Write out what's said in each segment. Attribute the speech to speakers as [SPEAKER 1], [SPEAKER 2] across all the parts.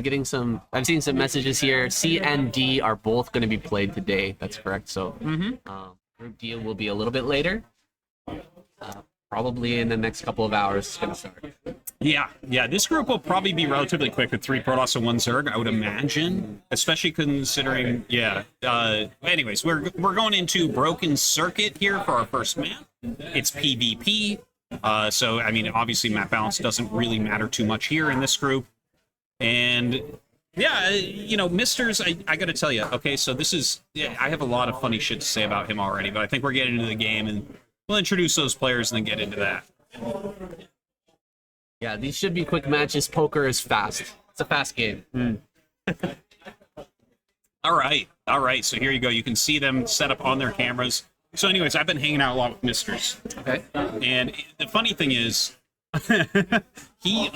[SPEAKER 1] getting some. I've seen some messages here. C and D are both going to be played today. That's correct. So Group D will be a little bit later. Probably in the next couple of hours, it's going to start.
[SPEAKER 2] Yeah. This group will probably be relatively quick with 3 Protoss and 1 Zerg, I would imagine. Especially considering, anyways, we're going into Broken Circuit here for our first map. It's PvP. So, I mean, obviously map balance doesn't really matter too much here in this group. And, yeah, you know, MiStrZZZ, I gotta tell you, okay, so this is, I have a lot of funny shit to say about him already, but I think we're getting into the game, and we'll introduce those players and then get into that.
[SPEAKER 1] Yeah, these should be quick matches. Poker is fast. It's a fast game.
[SPEAKER 2] All right, so here you go. You can see them set up on their cameras. So anyways, I've been hanging out a lot with MiStrZZZ.
[SPEAKER 1] Okay.
[SPEAKER 2] And the funny thing is, he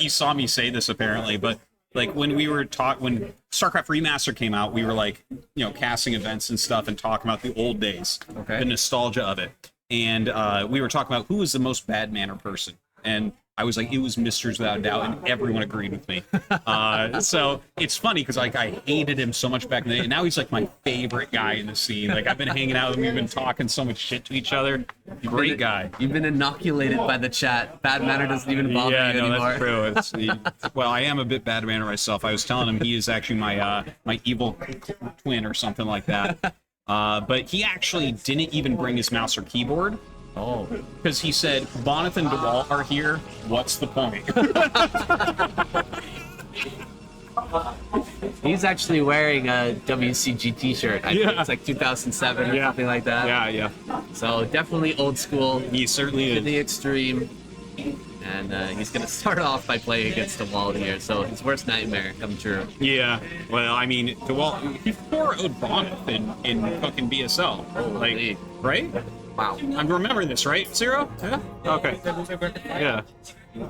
[SPEAKER 2] saw me say this apparently, but like when we were when StarCraft Remastered came out, we were like, you know, casting events and stuff and talking about the old days, the nostalgia of it. And we were talking about who was the most bad manner person. And I was like, it was MiStrZZZ without a doubt, and everyone agreed with me. So it's funny because like I hated him so much back in the day, and now he's like my favorite guy in the scene. Like I've been hanging out with him, we've been talking so much shit to each other. Great guy.
[SPEAKER 1] You've been inoculated by the chat. Bad manner doesn't even bother you anymore.
[SPEAKER 2] That's true. Well, I am a bit bad manner myself. I was telling him he is actually my my evil twin or something like that. But he actually didn't even bring his mouse or keyboard.
[SPEAKER 1] Oh.
[SPEAKER 2] Because he said, Bonnet and Dewalt are here, what's the point?
[SPEAKER 1] He's actually wearing a WCG t-shirt. I think it's like 2007 or something like that.
[SPEAKER 2] Yeah.
[SPEAKER 1] So definitely old school.
[SPEAKER 2] He certainly
[SPEAKER 1] to
[SPEAKER 2] is.
[SPEAKER 1] the extreme. And he's going to start off by playing against Dewalt here. So his worst nightmare come true.
[SPEAKER 2] Yeah. Well, I mean, Dewalt, he 4-0'd Bonnet in fucking BSL.
[SPEAKER 1] Holy.
[SPEAKER 2] Like, right?
[SPEAKER 1] Wow.
[SPEAKER 2] I'm remembering this, right? Zero? Yeah. Okay. Yeah.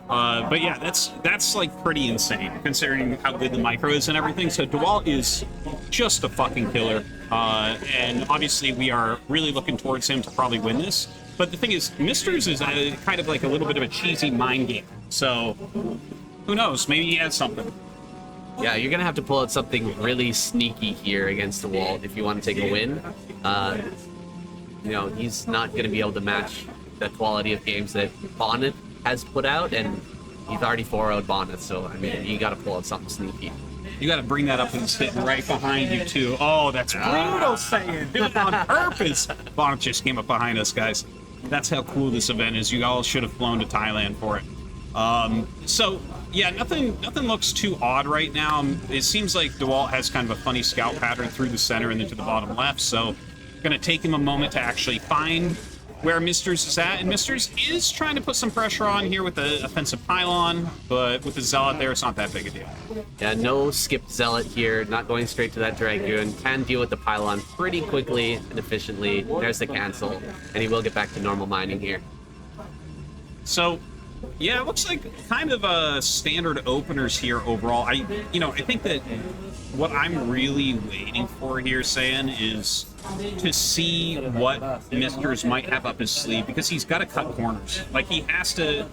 [SPEAKER 2] But yeah, that's like pretty insane considering how good the micro is and everything. So Dewalt is just a fucking killer, and obviously we are really looking towards him to probably win this. But the thing is, MiStrZZZ is kind of like a little bit of a cheesy mind game. So who knows? Maybe he has something.
[SPEAKER 1] Yeah, you're gonna have to pull out something really sneaky here against Dewalt if you want to take a win. You know, he's not going to be able to match the quality of games that Bonnet has put out, and he's already 4-0'd Bonnet, so, I mean, you got to pull out something sneaky.
[SPEAKER 2] You got to bring that up and sitting right behind you, too. Oh, that's brutal, Saiyan. Do it on purpose. Bonnet just came up behind us, guys. That's how cool this event is. You all should have flown to Thailand for it. So, yeah, nothing looks too odd right now. It seems like Dewalt has kind of a funny scout pattern through the center and then to the bottom left, so going to take him a moment to actually find where MiStrZZZ is at, and MiStrZZZ is trying to put some pressure on here with the offensive pylon, but with the Zealot there, it's not that big a deal.
[SPEAKER 1] Yeah, no skipped Zealot here, not going straight to that Dragoon, can deal with the pylon pretty quickly and efficiently. There's the cancel, and he will get back to normal mining here.
[SPEAKER 2] So, yeah, it looks like kind of standard openers here overall. I think that what I'm really waiting for here, Saiyan, is to see what MiStrZZZ might have up his sleeve, because he's got to cut corners. Like he has to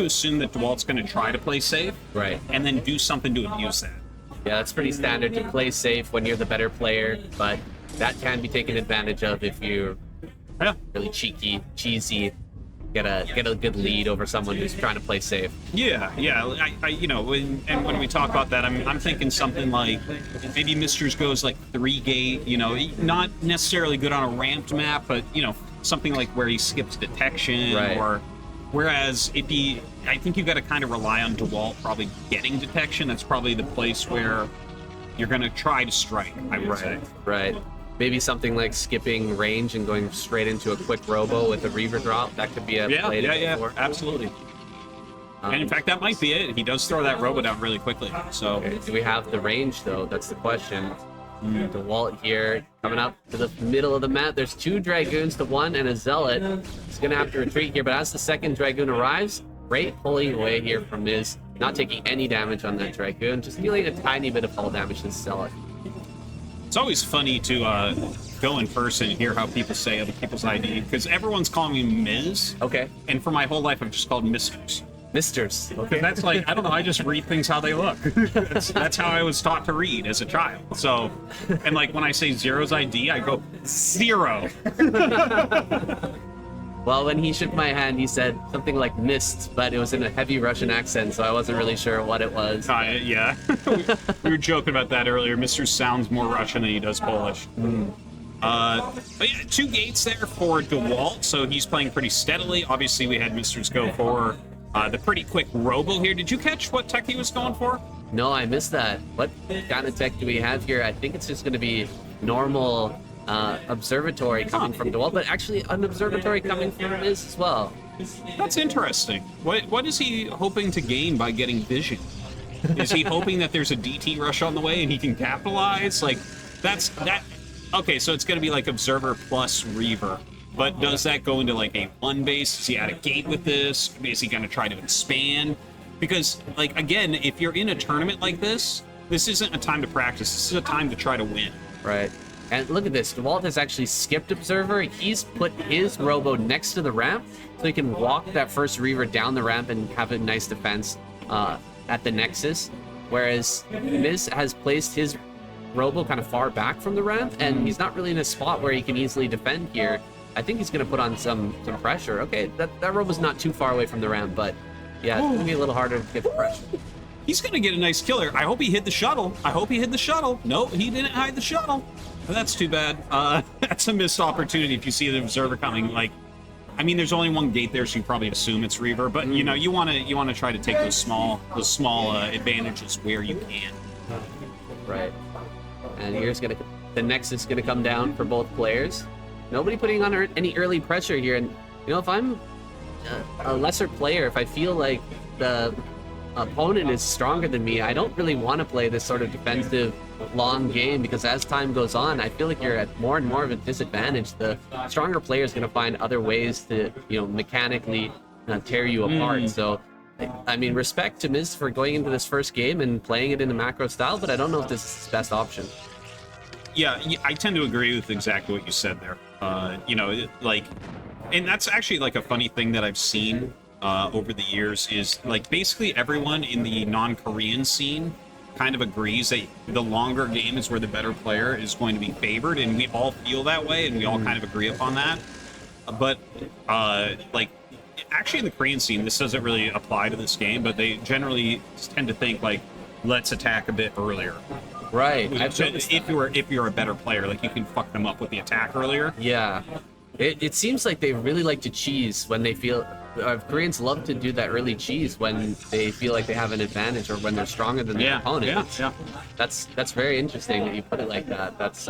[SPEAKER 2] assume that Dewalt's going to try to play safe,
[SPEAKER 1] right,
[SPEAKER 2] and then do something to abuse that.
[SPEAKER 1] Yeah, that's pretty standard to play safe when you're the better player, but that can be taken advantage of if you're really cheesy. Get a good lead over someone who's trying to play safe.
[SPEAKER 2] Yeah. And when we talk about that, I'm thinking something like maybe MiStrZZZ goes like 3-gate, not necessarily good on a ramped map, but something like where he skips detection,
[SPEAKER 1] right.
[SPEAKER 2] Or whereas I think you got to kind of rely on Dewalt probably getting detection. That's probably the place where you're going to try to strike, I would say.
[SPEAKER 1] Right. Maybe something like skipping range and going straight into a quick robo with a Reaver drop. That could be a play to go for.
[SPEAKER 2] Absolutely. And in fact, that might be it. He does throw that robo down really quickly. So,
[SPEAKER 1] okay. Do we have the range, though? That's the question. Dewalt here, coming up to the middle of the map. There's 2 Dragoons to 1 and a Zealot. He's going to have to retreat here, but as the second Dragoon arrives, great pulling away here from Miz. Not taking any damage on that Dragoon, just dealing a tiny bit of hull damage to the Zealot.
[SPEAKER 2] It's always funny to go in person and hear how people say other people's ID, because everyone's calling me Miz.
[SPEAKER 1] Okay.
[SPEAKER 2] And for my whole life, I've just called MiStrZZZ.
[SPEAKER 1] Misters.
[SPEAKER 2] Okay, that's like, I don't know, I just read things how they look. That's how I was taught to read as a child. So, and like when I say Zero's ID, I go, Zero.
[SPEAKER 1] Well, when he shook my hand, he said something like mist, but it was in a heavy Russian accent, so I wasn't really sure what it was.
[SPEAKER 2] Yeah. We were joking about that earlier. Mr. sounds more Russian than he does Polish. But yeah, 2 gates there for Dewalt, so he's playing pretty steadily. Obviously, we had Mr.'s go for the pretty quick robo here. Did you catch what tech he was going for?
[SPEAKER 1] No, I missed that. What kind of tech do we have here? I think it's just going to be normal observatory coming from Dewalt, but actually an observatory coming from Miz as well.
[SPEAKER 2] That's interesting. What is he hoping to gain by getting vision? Is he hoping that there's a DT rush on the way and he can capitalize? Like, that. Okay, so it's going to be like Observer plus Reaver. But does that go into like a 1 base? Is he out of gate with this? Is he going to try to expand? Because, like, again, if you're in a tournament like this isn't a time to practice. This is a time to try to win.
[SPEAKER 1] Right. And look at this. Dewalt has actually skipped Observer. He's put his Robo next to the ramp, so he can walk that first Reaver down the ramp and have a nice defense at the Nexus. Whereas Miz has placed his Robo kind of far back from the ramp, and he's not really in a spot where he can easily defend here. I think he's going to put on some pressure. Okay, that Robo's not too far away from the ramp, but yeah, it's going to be a little harder to get the pressure.
[SPEAKER 2] He's going to get a nice kill here. I hope he hit the shuttle. Nope, he didn't hide the shuttle. Well, that's too bad. That's a missed opportunity if you see the Observer coming. Like, I mean, there's only 1 gate there, so you probably assume it's Reaver. But you know, you want to try to take those small advantages where you can.
[SPEAKER 1] Right. And here's the Nexus is gonna come down for both players. Nobody putting on any early pressure here. And you know, if I'm a lesser player, if I feel like the opponent is stronger than me, I don't really want to play this sort of defensive long game, because as time goes on, I feel like you're at more and more of a disadvantage. The stronger player is going to find other ways to, you know, mechanically tear you apart. So, I mean, respect to Miz for going into this first game and playing it in a macro style, but I don't know if this is his best option.
[SPEAKER 2] Yeah, I tend to agree with exactly what you said there. You know, like, and that's actually like a funny thing that I've seen over the years is, like, basically everyone in the non-Korean scene kind of agrees that the longer game is where the better player is going to be favored, and we all feel that way, and we all kind of agree upon that. But, like, actually in the Korean scene, this doesn't really apply to this game, but they generally tend to think, like, let's attack a bit earlier.
[SPEAKER 1] Right.
[SPEAKER 2] If you're a better player, like, you can fuck them up with the attack earlier.
[SPEAKER 1] Yeah. It seems like they really like to cheese when they feel... Koreans love to do that early cheese when they feel like they have an advantage or when they're stronger than their opponent.
[SPEAKER 2] Yeah.
[SPEAKER 1] That's very interesting that you put it like that. That's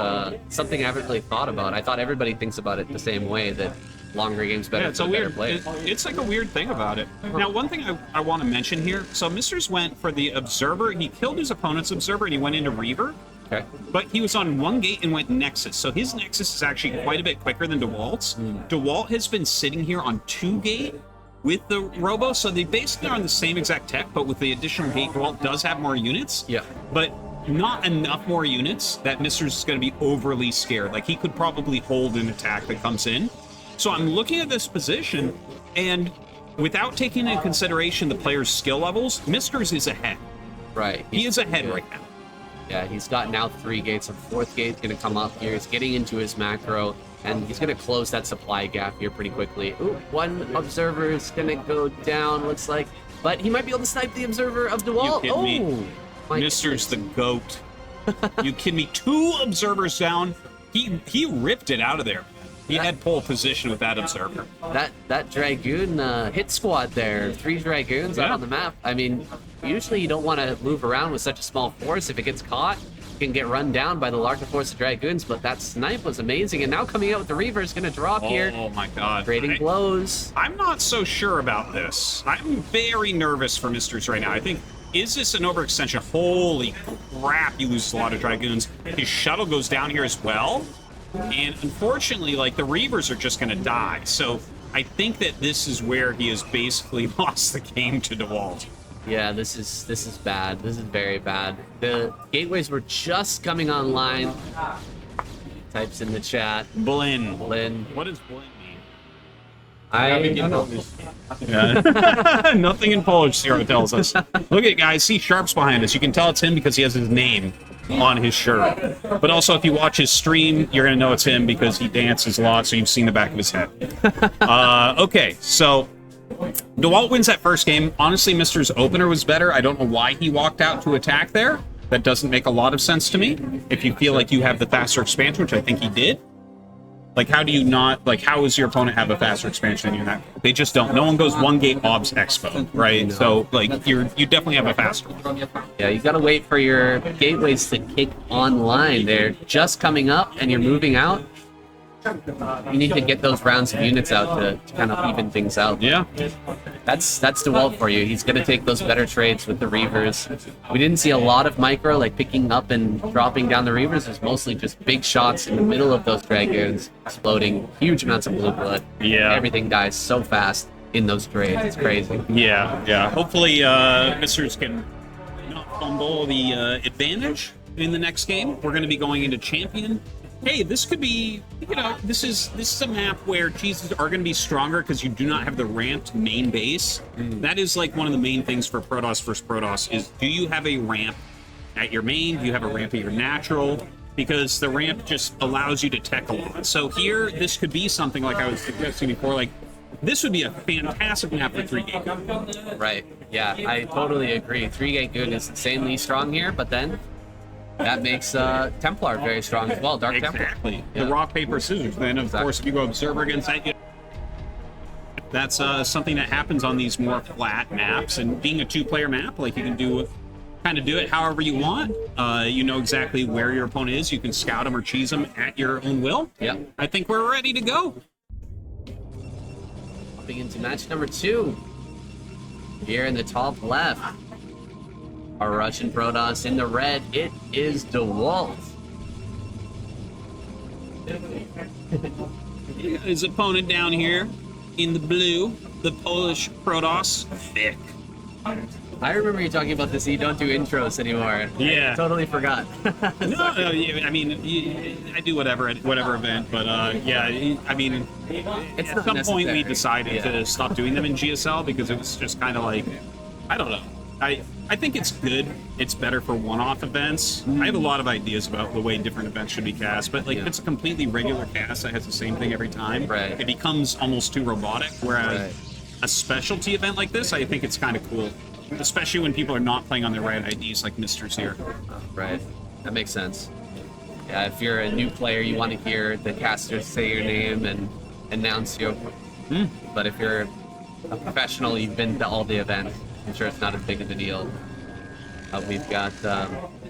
[SPEAKER 1] something I haven't really thought about. I thought everybody thinks about it the same way, that longer games better for better play.
[SPEAKER 2] It's like a weird thing about it. Now, one thing I want to mention here. So MiStrZZZ went for the Observer. He killed his opponent's Observer and he went into Reaver.
[SPEAKER 1] Okay.
[SPEAKER 2] But he was on 1 gate and went Nexus. So his Nexus is actually quite a bit quicker than Dewalt's. Dewalt has been sitting here on 2 gate with the Robo. So they basically are on the same exact tech, but with the additional gate, Dewalt does have more units.
[SPEAKER 1] Yeah.
[SPEAKER 2] But not enough more units that MiStrZZZ is going to be overly scared. Like, he could probably hold an attack that comes in. So I'm looking at this position, and without taking into consideration the player's skill levels, MiStrZZZ is ahead.
[SPEAKER 1] Right.
[SPEAKER 2] He is ahead right now.
[SPEAKER 1] Yeah, he's got now 3 gates. A 4th gate's going to come up here. He's getting into his macro, and he's going to close that supply gap here pretty quickly. Ooh, 1 Observer is going to go down, looks like. But he might be able to snipe the Observer of Dewalt.
[SPEAKER 2] You kidding me? MiStrZZZ the GOAT. You kidding me? 2 Observers down. He ripped it out of there. He had pole position with that Observer.
[SPEAKER 1] That Dragoon hit squad there. 3 Dragoons out on the map. I mean, usually you don't want to move around with such a small force. If it gets caught, you can get run down by the larger force of Dragoons, but that snipe was amazing. And now coming out with the Reaver is going to drop here.
[SPEAKER 2] Oh my god.
[SPEAKER 1] Trading blows.
[SPEAKER 2] I'm not so sure about this. I'm very nervous for MiStrZZZ right now. I think, is this an overextension? Holy crap, you lose a lot of Dragoons. His shuttle goes down here as well. And unfortunately, like, the Reavers are just going to die. So I think that this is where he has basically lost the game to Dewalt.
[SPEAKER 1] Yeah, this is bad. This is very bad. The gateways were just coming online. Types in the chat.
[SPEAKER 2] Blin.
[SPEAKER 1] Blin.
[SPEAKER 2] What does Blin mean?
[SPEAKER 1] I don't know.
[SPEAKER 2] Yeah. Nothing in Polish, Zero tells us. Look at guys, see Sharp's behind us. You can tell it's him because he has his name on his shirt. But also, if you watch his stream, you're going to know it's him because he dances a lot, so you've seen the back of his head. Okay, so Dewalt wins that first game. Honestly, Mister's opener was better. I don't know why he walked out to attack there. That doesn't make a lot of sense to me. If you feel like you have the faster expansion, which I think he did. Like, how do you not, like, how does your opponent have a faster expansion than you have? They just don't. No one goes one gate obs expo, right? No. So, like, you definitely have a faster one.
[SPEAKER 1] Yeah, you gotta wait for your gateways to kick online. They're just coming up and you're moving out. You need to get those rounds of units out to kind of even things out.
[SPEAKER 2] Yeah.
[SPEAKER 1] That's Dewalt for you. He's going to take those better trades with the Reavers. We didn't see a lot of micro, like picking up and dropping down the Reavers. There's mostly just big shots in the middle of those Dragoons, exploding huge amounts of blue blood.
[SPEAKER 2] Yeah.
[SPEAKER 1] Everything dies so fast in those trades. It's crazy.
[SPEAKER 2] Yeah. Hopefully, Misters can not fumble the advantage in the next game. We're going to be going into Champion. Hey, this could be, you know, this is a map where cheeses are going to be stronger because you do not have the ramped main base. That is like one of the main things for Protoss versus Protoss is, do you have a ramp at your main? Do you have a ramp at your natural? Because the ramp just allows you to tech a lot. So here, this could be something like I was suggesting before, like, this would be a fantastic map for 3-gate Goon.
[SPEAKER 1] Right, yeah, I totally agree. 3-gate Goon is insanely strong here, but then that makes Templar very strong as well. Dark Templar.
[SPEAKER 2] Exactly.
[SPEAKER 1] Yeah.
[SPEAKER 2] The rock, paper, scissors. Then, of course, if you go Observer against that, that's something that happens on these more flat maps. And being a two-player map, like, you can do it however you want. You know exactly where your opponent is. You can scout them or cheese them at your own will.
[SPEAKER 1] Yep.
[SPEAKER 2] I think we're ready to go.
[SPEAKER 1] Hopping into match number 2. Here in the top left. Our Russian Protoss in the red, it is Dewalt.
[SPEAKER 2] His opponent down here in the blue, the Polish Protoss, thick.
[SPEAKER 1] I remember you talking about this, you don't do intros anymore.
[SPEAKER 2] Yeah.
[SPEAKER 1] I totally forgot.
[SPEAKER 2] No, I mean, I do whatever event, but yeah, I mean,
[SPEAKER 1] It's
[SPEAKER 2] at
[SPEAKER 1] not
[SPEAKER 2] some point we
[SPEAKER 1] necessary.
[SPEAKER 2] decided to stop doing them in GSL because it was just kind of like, I don't know. I think it's good. It's better for one-off events. I have a lot of ideas about the way different events should be cast, but like if it's a completely regular cast that has the same thing every time,
[SPEAKER 1] Right.
[SPEAKER 2] it becomes almost too robotic. Whereas
[SPEAKER 1] Right.
[SPEAKER 2] a specialty event like this, I think it's kind of cool, especially when people are not playing on their right IDs like Mister's here.
[SPEAKER 1] Right, that makes sense. Yeah, if you're a new player, you want to hear the casters say your name and announce you. But if you're a professional, you've been to all the events, I'm sure it's not as big of a deal. We've got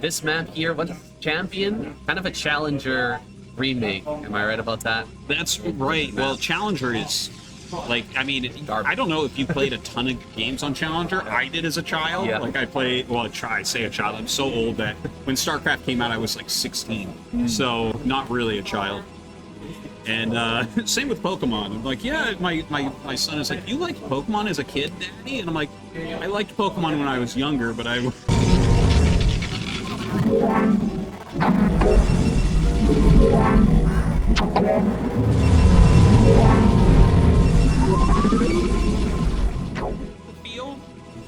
[SPEAKER 1] this map here. What's Champion? Kind of a Challenger remake. Am I right about that?
[SPEAKER 2] That's right. Well, Challenger is, like, I mean, I don't know if you played a ton of games on Challenger. I did as a child.
[SPEAKER 1] Yeah.
[SPEAKER 2] Like, I played, well, I say a child. I'm so old that when StarCraft came out, I was like 16. So, not really a child. And same with Pokemon. I'm like, yeah, my son is like, you liked Pokemon as a kid, Daddy? And I'm like, I liked Pokemon when I was younger, but I...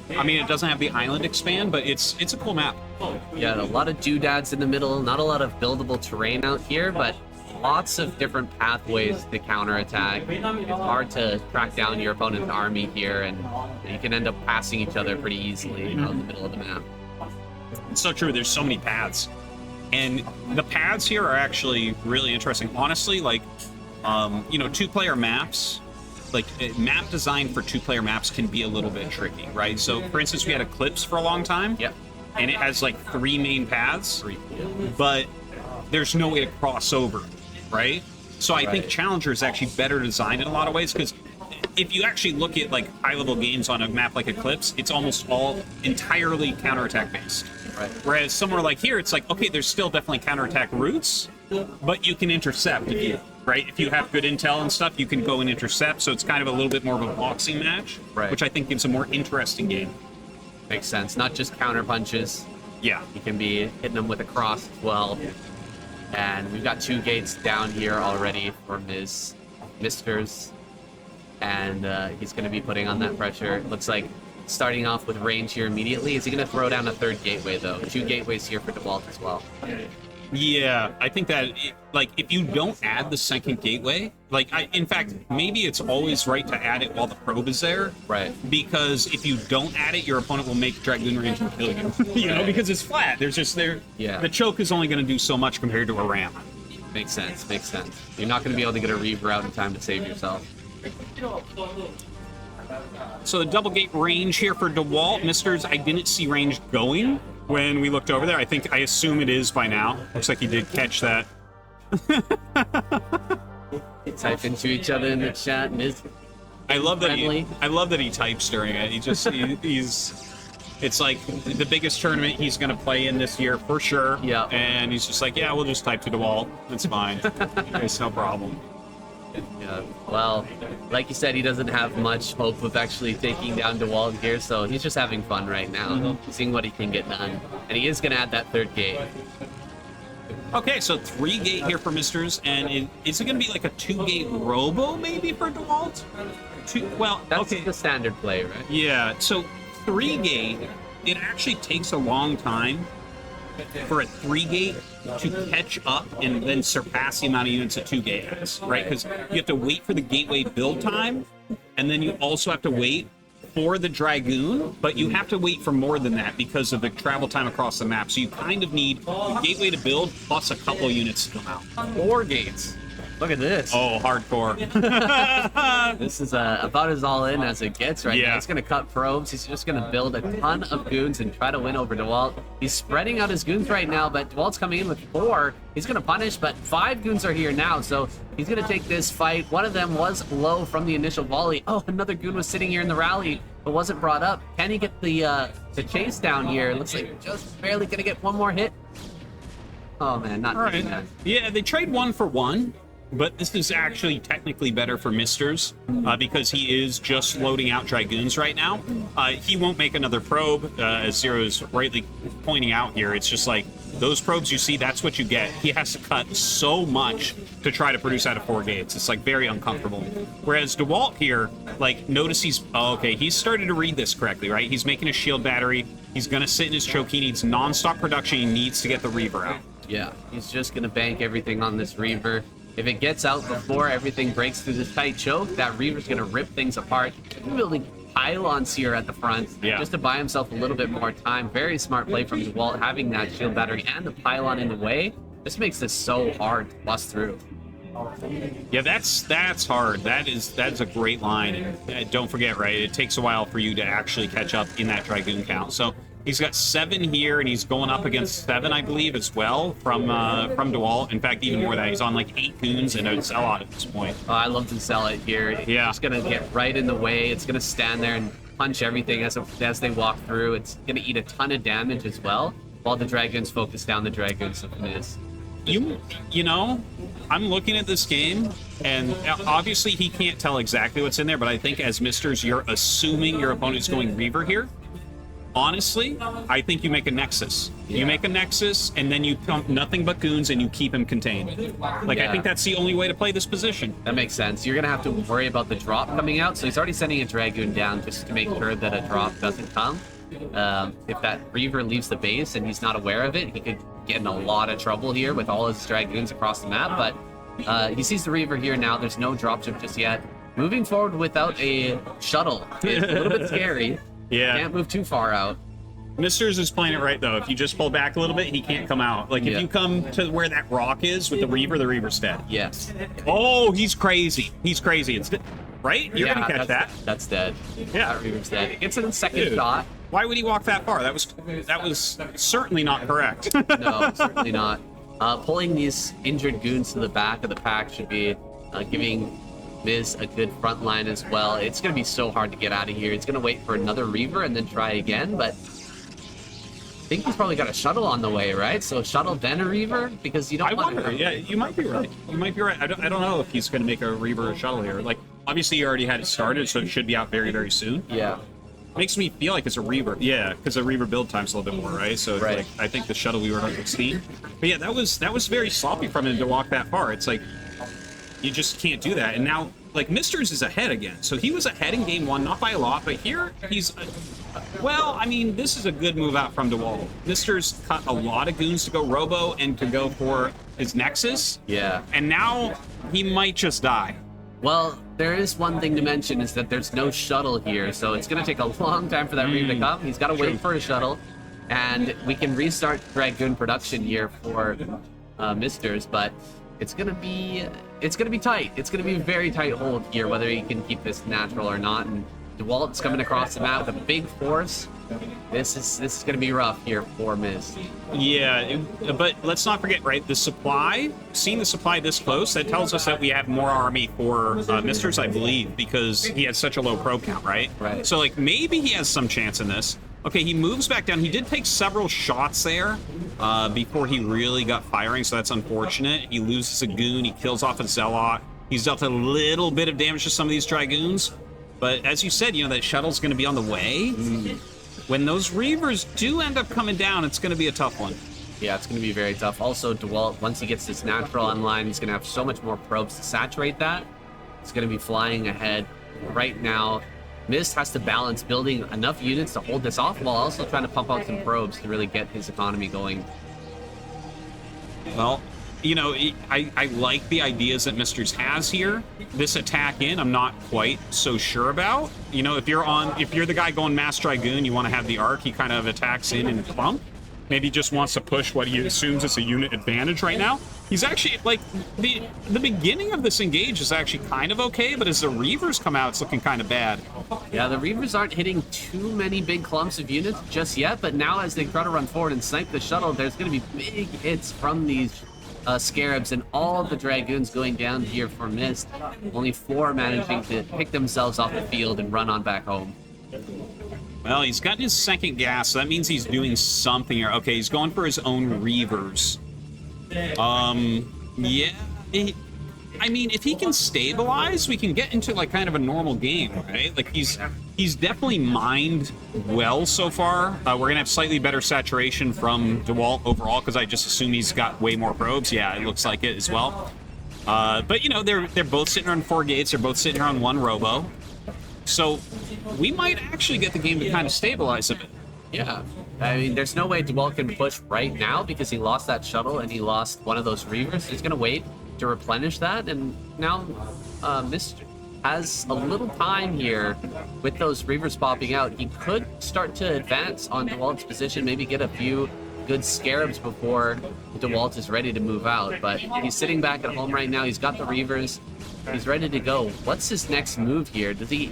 [SPEAKER 2] I mean, it doesn't have the island expand, but it's a cool map.
[SPEAKER 1] Yeah, a lot of doodads in the middle. Not a lot of buildable terrain out here, but lots of different pathways to counterattack. It's hard to track down your opponent's army here, and you can end up passing each other pretty easily out in the middle of the map.
[SPEAKER 2] It's so true. There's so many paths. And the paths here are actually really interesting. Honestly, like, you know, two-player maps, like, map design for two-player maps can be a little bit tricky, right? So, for instance, we had Eclipse for a long time.
[SPEAKER 1] Yep.
[SPEAKER 2] And it has, like, 3 main paths. But there's no way to cross over, right? So I think Challenger is actually better designed in a lot of ways, because if you actually look at, like, high-level games on a map like Eclipse, it's almost all entirely counterattack based.
[SPEAKER 1] Right.
[SPEAKER 2] Whereas somewhere like here, it's like, okay, there's still definitely counterattack routes, but you can intercept if you, right? If you have good intel and stuff, you can go and intercept, so it's kind of a little bit more of a boxing match,
[SPEAKER 1] Right.
[SPEAKER 2] which I think gives a more interesting game.
[SPEAKER 1] Makes sense. Not just counter punches.
[SPEAKER 2] Yeah.
[SPEAKER 1] You can be hitting them with a cross as well. And we've got 2 gates down here already for MiStrZZZ. and he's going to be putting on that pressure. Looks like starting off with range here immediately. Is he going to throw down a third gateway, though? 2 gateways here for Dewalt as well.
[SPEAKER 2] Yeah, I think that, like, if you don't add the second gateway, like, in fact, maybe it's always right to add it while the probe is there.
[SPEAKER 1] Right.
[SPEAKER 2] Because if you don't add it, your opponent will make Dragoon range and kill you. You know, because it's flat. There's just there.
[SPEAKER 1] Yeah.
[SPEAKER 2] The choke is only going to do so much compared to a ramp.
[SPEAKER 1] Makes sense, makes sense. You're not going to be able to get a Reaver out in time to save yourself.
[SPEAKER 2] So the double gate range here for Dewalt. Misters, I didn't see range going when we looked over there. I assume it is by now. Looks like he did catch that.
[SPEAKER 1] They type into each other in the chat, and is
[SPEAKER 2] I love that
[SPEAKER 1] friendly.
[SPEAKER 2] I love that he types during it. He's it's like the biggest tournament he's going to play in this year for sure.
[SPEAKER 1] Yeah.
[SPEAKER 2] And he's just like, yeah, we'll just type to Dewalt. It's fine. It's no problem.
[SPEAKER 1] Yeah. Well, like you said, he doesn't have much hope of actually taking down Dewalt here, so he's just having fun right now, seeing what he can get done. And he is going to add that third gate.
[SPEAKER 2] Okay, so 3 gate here for Misters, and is it going to be like a 2 gate robo maybe for Dewalt? Well,
[SPEAKER 1] That's
[SPEAKER 2] okay.
[SPEAKER 1] the standard play, right?
[SPEAKER 2] Yeah, so 3 gate, it actually takes a long time for a 3 gate to catch up and then surpass the amount of units a 2 gate has, right? Because you have to wait for the gateway build time, and then you also have to wait for the Dragoon, but you have to wait for more than that because of the travel time across the map. So you kind of need the gateway to build plus a couple units to come out.
[SPEAKER 1] 4 gates. Look at this.
[SPEAKER 2] Oh, hardcore.
[SPEAKER 1] This is about as all in as it gets right
[SPEAKER 2] Yeah.
[SPEAKER 1] now. He's going to cut probes. He's just going to build a ton of goons and try to win over Dewalt. He's spreading out his goons right now, but Dewalt's coming in with 4. He's going to punish, but 5 goons are here now, so he's going to take this fight. One of them was low from the initial volley. Oh, another goon was sitting here in the rally, but wasn't brought up. Can he get the chase down here? Looks like just barely going to get one more hit. Oh, man, not
[SPEAKER 2] All right.
[SPEAKER 1] doing that.
[SPEAKER 2] Yeah, they trade 1 for 1. But this is actually technically better for Misters because he is just loading out Dragoons right now. He won't make another probe, as Zero is rightly pointing out here. It's just like those probes you see, that's what you get. He has to cut so much to try to produce out of 4 gates. It's like very uncomfortable. Whereas Dewalt here, like, notice he's, oh, okay, he's started to read this correctly, right? He's making a shield battery. He's going to sit in his choke. He needs non-stop production. He needs to get the Reaver out.
[SPEAKER 1] Yeah, he's just going to bank everything on this Reaver. If it gets out before everything breaks through this tight choke, that Reaver's going to rip things apart. He's building pylons here at the front just to buy himself a little bit more time. Very smart play from Dewalt, having that shield battery and the pylon in the way. This makes this so hard to bust through.
[SPEAKER 2] Yeah, that's hard. That is a great line. And don't forget, right? It takes a while for you to actually catch up in that Dragoon count. So he's got 7 here, and he's going up against 7, I believe, as well from Dewalt. In fact, even more than that. He's on like 8 goons and a Zealot at this point.
[SPEAKER 1] Oh, I love to sell it here.
[SPEAKER 2] Yeah.
[SPEAKER 1] It's going to get right in the way. It's going to stand there and punch everything as they walk through. It's going to eat a ton of damage as well, while the Dragons focus down the Dragons of Miz.
[SPEAKER 2] You know, I'm looking at this game, and obviously he can't tell exactly what's in there, but I think as Misters, you're assuming your opponent's going Reaver here. Honestly, I think you make a Nexus. You make a Nexus, and then you pump nothing but goons, and you keep him contained. Like, I think that's the only way to play this position.
[SPEAKER 1] That makes sense. You're going to have to worry about the drop coming out, so he's already sending a Dragoon down just to make sure that a drop doesn't come. If that Reaver leaves the base and he's not aware of it, he could get in a lot of trouble here with all his Dragoons across the map, but he sees the Reaver here now. There's no dropship just yet. Moving forward without a shuttle is a little bit scary.
[SPEAKER 2] Yeah.
[SPEAKER 1] Can't move too far out.
[SPEAKER 2] Misters is playing it right, though. If you just pull back a little bit, he can't come out. Like, if you come to where that rock is with the Reaver's dead.
[SPEAKER 1] Yes.
[SPEAKER 2] Oh, he's crazy. He's crazy. It's right? You're going to catch that.
[SPEAKER 1] That's dead.
[SPEAKER 2] Yeah.
[SPEAKER 1] That Reaver's dead. It gets in the second shot.
[SPEAKER 2] Why would he walk that far? That was certainly not correct.
[SPEAKER 1] No, certainly not. Pulling these injured goons to the back of the pack should be giving Miz a good front line as well. It's going to be so hard to get out of here. It's going to wait for another Reaver and then try again, but I think he's probably got a shuttle on the way, right? So shuttle then a Reaver, because you don't want
[SPEAKER 2] wonder. Yeah, you might be right. You might be right. I don't know if he's going to make a Reaver or a shuttle here. Like, obviously, he already had it started, so it should be out very, very soon.
[SPEAKER 1] Yeah.
[SPEAKER 2] Makes me feel like it's a Reaver. Yeah, because the Reaver build time's a little bit more, right? So
[SPEAKER 1] Right.
[SPEAKER 2] like, I think the shuttle we were on 16. But yeah, that was very sloppy from him to walk that far. It's like, you just can't do that. And now, like MiStrZZZ is ahead again. So he was ahead in game 1, not by a lot, but here he's well, I mean, this is a good move out from Dewalt. MiStrZZZ cut a lot of goons to go Robo and to go for his Nexus.
[SPEAKER 1] Yeah.
[SPEAKER 2] And now he might just die.
[SPEAKER 1] Well, there is one thing to mention is that there's no shuttle here, so it's going to take a long time for that Reaver to come. He's got to wait for a shuttle, and we can restart Dragoon production here for MiStrZZZ, but it's going to be tight. It's going to be a very tight hold here, whether he can keep this natural or not. And Dewalt's coming across the map with a big force. This is going to be rough here for Miz.
[SPEAKER 2] Yeah, but let's not forget, right? The supply, seeing the supply this close, that tells us that we have more army for MiStrZZZ, I believe, because he has such a low probe count, right?
[SPEAKER 1] Right.
[SPEAKER 2] So, like, maybe he has some chance in this. Okay, he moves back down. He did take several shots there before he really got firing, so that's unfortunate. He loses a goon. He kills off a Zealot. He's dealt a little bit of damage to some of these Dragoons. But as you said, you know, that shuttle's going to be on the way. When those Reavers do end up coming down, it's going to be a tough one.
[SPEAKER 1] Yeah, it's going to be very tough. Also, Dewalt, once he gets this natural online, he's going to have so much more probes to saturate that. He's going to be flying ahead right now. Mist has to balance building enough units to hold this off while also trying to pump out some probes to really get his economy going.
[SPEAKER 2] Well, you know, I like the ideas that MiStrZZZ has here. This attack in, I'm not quite so sure about. You know, if you're the guy going Mass Dragoon, you want to have the arc, he kind of attacks in and clump. Maybe just wants to push what he assumes is a unit advantage right now. He's actually, like, the beginning of this engage is actually kind of okay, but as the Reavers come out, it's looking kind of bad.
[SPEAKER 1] Yeah, the Reavers aren't hitting too many big clumps of units just yet, but now as they try to run forward and snipe the shuttle, there's going to be big hits from these Scarabs, and all of the Dragoons going down here for Mist. Only 4 managing to pick themselves off the field and run on back home.
[SPEAKER 2] Well, he's gotten his second gas, so that means he's doing something here. Okay, he's going for his own Reavers. Yeah. I mean, if he can stabilize, we can get into, like, kind of a normal game, right? Like, he's definitely mined well so far. We're going to have slightly better saturation from Dewalt overall, because I just assume he's got way more probes. Yeah, it looks like it as well. But, you know, they're both sitting on 4 gates. They're both sitting here on 1 Robo. So we might actually get the game to kind of stabilize a bit.
[SPEAKER 1] Yeah. I mean, there's no way Dewalt can push right now because he lost that shuttle and he lost one of those Reavers. He's going to wait to replenish that, and now Mist has a little time here with those Reavers popping out. He could start to advance on Dewalt's position, maybe get a few good Scarabs before Dewalt is ready to move out, but he's sitting back at home right now. He's got the Reavers. He's ready to go. What's his next move here? Does he...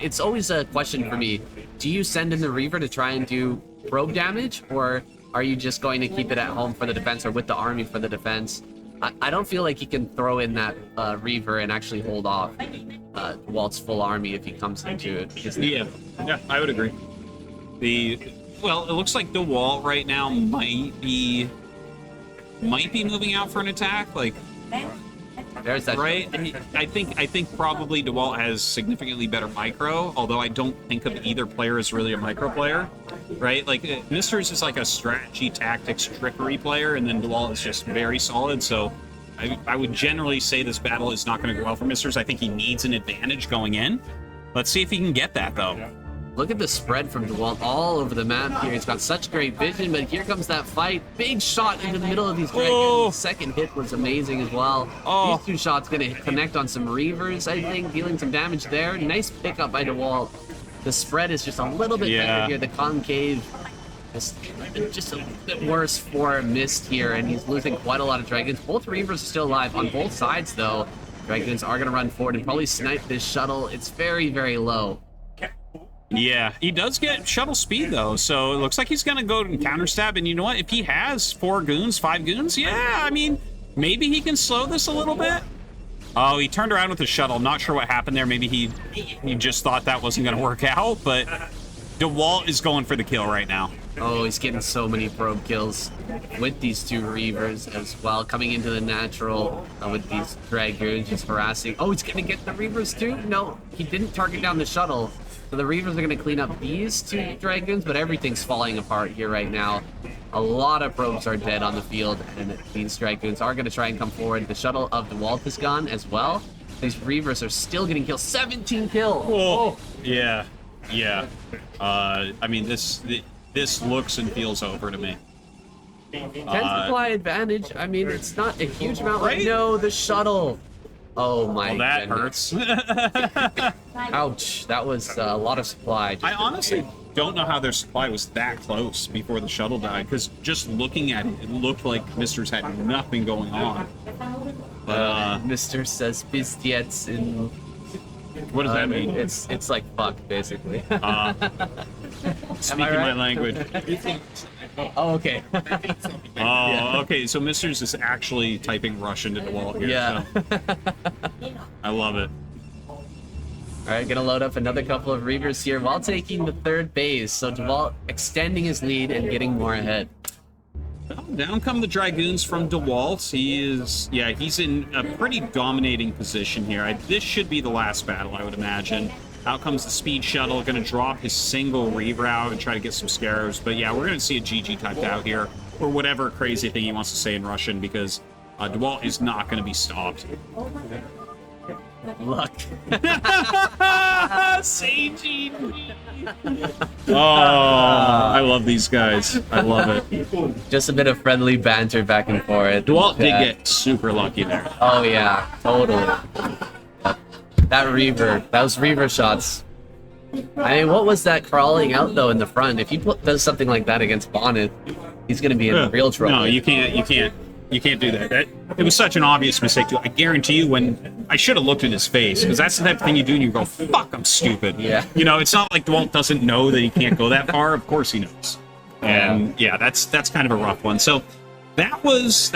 [SPEAKER 1] It's always a question for me. Do you send in the Reaver to try and do probe damage, or are you just going to keep it at home for the defense or with the army for the defense? I don't feel like he can throw in that Reaver and actually hold off Walt's full army if he comes into it.
[SPEAKER 2] Yeah, I would agree. Well, it looks like Dewalt right now might be moving out for an attack. Like,
[SPEAKER 1] there's that,
[SPEAKER 2] right? I think probably Dewalt has significantly better micro, although I don't think of either player as really a micro player, right? Like, MiStrZZZ is like a strategy, tactics, trickery player, and then Dewalt is just very solid. So I would generally say this battle is not going to go well for MiStrZZZ. I think he needs an advantage going in. Let's see if he can get that, though.
[SPEAKER 1] Look at the spread from Dewalt all over the map here. He's got such great vision, but here comes that fight. Big shot into the middle of these dragons.
[SPEAKER 2] Oh.
[SPEAKER 1] The second hit was amazing as well.
[SPEAKER 2] Oh.
[SPEAKER 1] These 2 shots going to connect on some Reavers, I think, dealing some damage there. Nice pickup by Dewalt. The spread is just a little bit better here. The concave is just a bit worse for Mist here, and he's losing quite a lot of dragons. Both Reavers are still alive on both sides, though. Dragons are going to run forward and probably snipe this shuttle. It's very, very low.
[SPEAKER 2] Yeah, he does get shuttle speed, though, so it looks like he's going to go and counterstab, and you know what? If he has 4 goons, 5 goons, yeah, I mean, maybe he can slow this a little bit. Oh, he turned around with the shuttle. Not sure what happened there. Maybe he just thought that wasn't going to work out, but Dewalt is going for the kill right now.
[SPEAKER 1] Oh, he's getting so many probe kills with these 2 Reavers as well. Coming into the natural with these Dragoons just harassing. Oh, he's going to get the Reavers too? No, he didn't target down the shuttle. So the Reavers are going to clean up these 2 Dragoons, but everything's falling apart here right now. A lot of probes are dead on the field, and these Dragoons are going to try and come forward. The shuttle of Dewalt is gone as well. These Reavers are still getting kills. 17 kills.
[SPEAKER 2] Oh, yeah, yeah. I mean, this looks and feels over to me.
[SPEAKER 1] 10 supply advantage. I mean, it's not a huge amount.
[SPEAKER 2] Right?
[SPEAKER 1] No, the shuttle. Oh my
[SPEAKER 2] Well, that
[SPEAKER 1] goodness.
[SPEAKER 2] hurts.
[SPEAKER 1] Ouch. That was a lot of supply.
[SPEAKER 2] I honestly don't know how their supply was that close before the shuttle died, because just looking at it, it looked like Mister's had nothing going on. But,
[SPEAKER 1] Mr. says Pistiets in...
[SPEAKER 2] what does that mean?
[SPEAKER 1] It's like fuck, basically.
[SPEAKER 2] Speaking
[SPEAKER 1] right?
[SPEAKER 2] my language.
[SPEAKER 1] Oh, okay.
[SPEAKER 2] Oh, okay, so Mister's is actually typing Russian to Dewalt here.
[SPEAKER 1] Yeah.
[SPEAKER 2] So. I love it.
[SPEAKER 1] Alright, gonna load up another couple of Reavers here while taking the third base. So Dewalt extending his lead and getting more ahead.
[SPEAKER 2] Well, down come the Dragoons from Dewalt. He's in a pretty dominating position here. This should be the last battle, I would imagine. Out comes the Speed Shuttle, gonna drop his single Reaver out and try to get some Scarabs. But yeah, we're gonna see a GG typed out here, or whatever crazy thing he wants to say in Russian, because Dewalt is not gonna be stopped.
[SPEAKER 1] Luck.
[SPEAKER 2] Oh, I love these guys. I love it.
[SPEAKER 1] Just a bit of friendly banter back and forth.
[SPEAKER 2] Dewalt did get super lucky there.
[SPEAKER 1] Oh yeah, totally. That Reaver, those Reaver shots. I mean, what was that crawling out though in the front? If he does something like that against Bonnet, he's gonna be in real trouble.
[SPEAKER 2] No, you can't do that. It was such an obvious mistake too. I guarantee you, when I should have looked at his face, because that's the type of thing you do and you go, fuck, I'm stupid.
[SPEAKER 1] Yeah.
[SPEAKER 2] You know, it's not like Dewalt doesn't know that he can't go that far. Of course he knows. And yeah, that's kind of a rough one. So that was